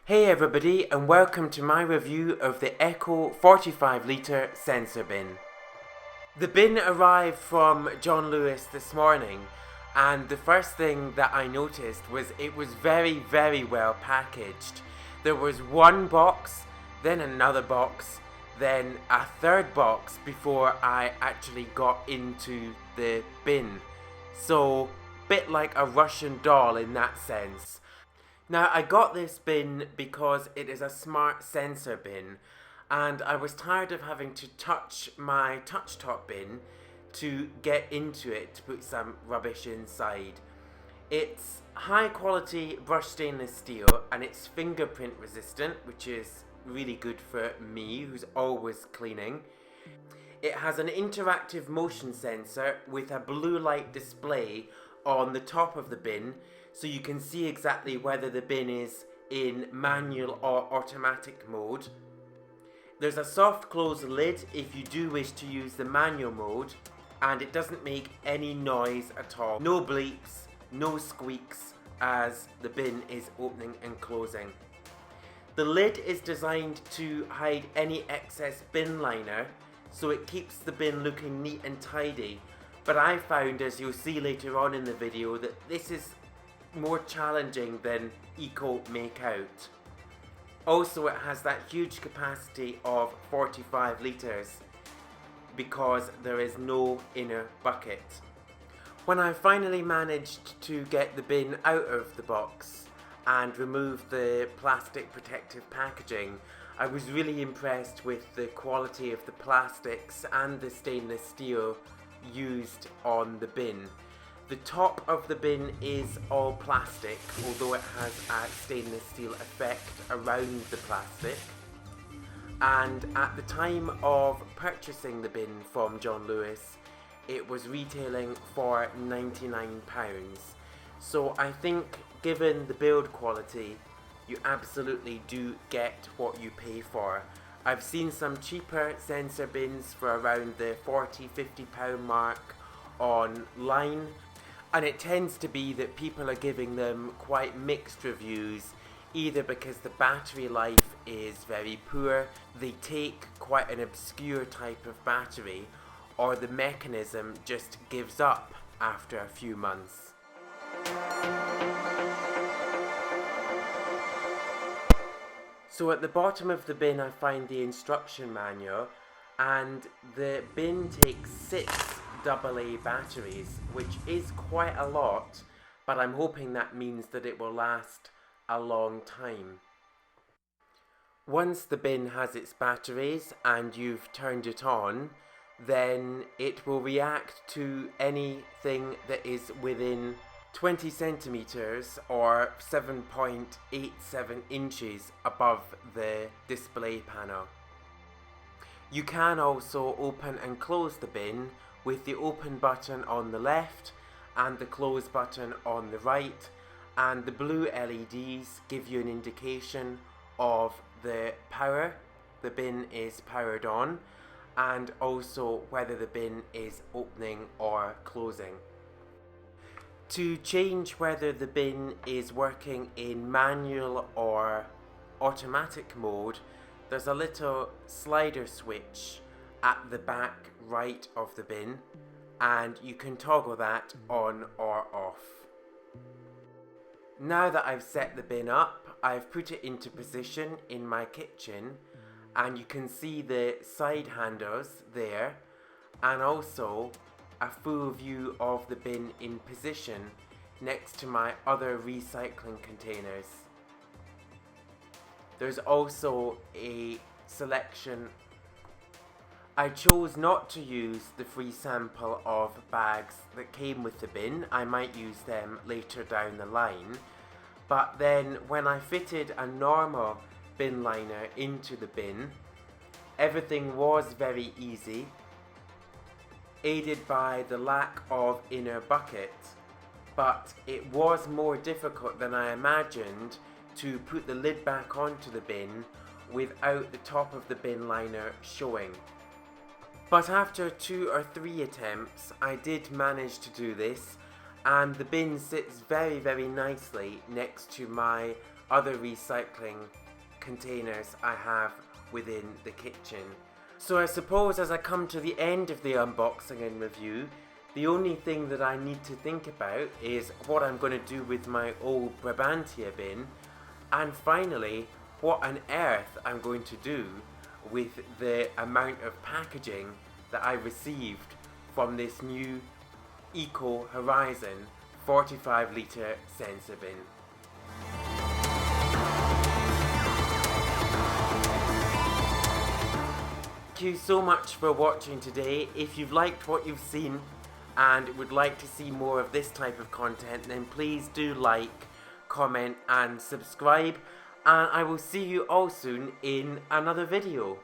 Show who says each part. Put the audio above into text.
Speaker 1: Hey everybody, and welcome to my review of the EKO 45 litre sensor bin. The bin arrived from John Lewis this morning, and the first thing that I noticed was it was very well packaged. There was one box, then another box, then a third box before I actually got into the bin. So, bit like a Russian doll in that sense. Now, I got this bin because it is a smart sensor bin, and I was tired of having to touch my touch top bin to get into it to put some rubbish inside. It's high quality brushed stainless steel and it's fingerprint resistant, which is really good for me who's always cleaning. It has an interactive motion sensor with a blue light display on the top of the bin, so you can see exactly whether the bin is in manual or automatic mode. There's a soft close lid if you do wish to use the manual mode, and it doesn't make any noise at all. No bleeps, no squeaks as the bin is opening and closing. The lid is designed to hide any excess bin liner, so it keeps the bin looking neat and tidy. But I found, as you'll see later on in the video, that this is more challenging than EKO make out. Also, it has that huge capacity of 45 litres because there is no inner bucket. When I finally managed to get the bin out of the box and remove the plastic protective packaging, I was really impressed with the quality of the plastics and the stainless steel used on the bin. The top of the bin is all plastic, although it has a stainless steel effect around the plastic. And at the time of purchasing the bin from John Lewis, it was retailing for £99. So I think, given the build quality, you absolutely do get what you pay for. I've seen some cheaper sensor bins for around the £40–50 mark online, and it tends to be that people are giving them quite mixed reviews, either because the battery life is very poor, they take quite an obscure type of battery, or the mechanism just gives up after a few months. So at the bottom of the bin I find the instruction manual, and the bin takes 6 AA batteries, which is quite a lot, but I'm hoping that means that it will last a long time. Once the bin has its batteries and you've turned it on, then it will react to anything that is within 20 centimeters or 7.87 inches above the display panel. You can also open and close the bin with the open button on the left and the close button on the right, and the blue LEDs give you an indication of the power the bin is powered on, and also whether the bin is opening or closing. To change whether the bin is working in manual or automatic mode, there's a little slider switch at the back right of the bin, and you can toggle that on or off. Now that I've set the bin up, I've put it into position in my kitchen, and you can see the side handles there, and also a full view of the bin in position next to my other recycling containers. There's also a selection. I chose not to use the free sample of bags that came with the bin. I might use them later down the line. But then when I fitted a normal bin liner into the bin, everything was very easy, aided by the lack of inner bucket. But it was more difficult than I imagined to put the lid back onto the bin without the top of the bin liner showing. But after 2 or 3 attempts, I did manage to do this, and the bin sits very nicely next to my other recycling containers I have within the kitchen. So I suppose as I come to the end of the unboxing and review, the only thing that I need to think about is what I'm going to do with my old Brabantia bin, and finally what on earth I'm going to do with the amount of packaging that I received from this new EKO Horizon 45 litre sensor bin. Thank you so much for watching today. If you've liked what you've seen and would like to see more of this type of content, then please do like, comment and subscribe, and I will see you all soon in another video.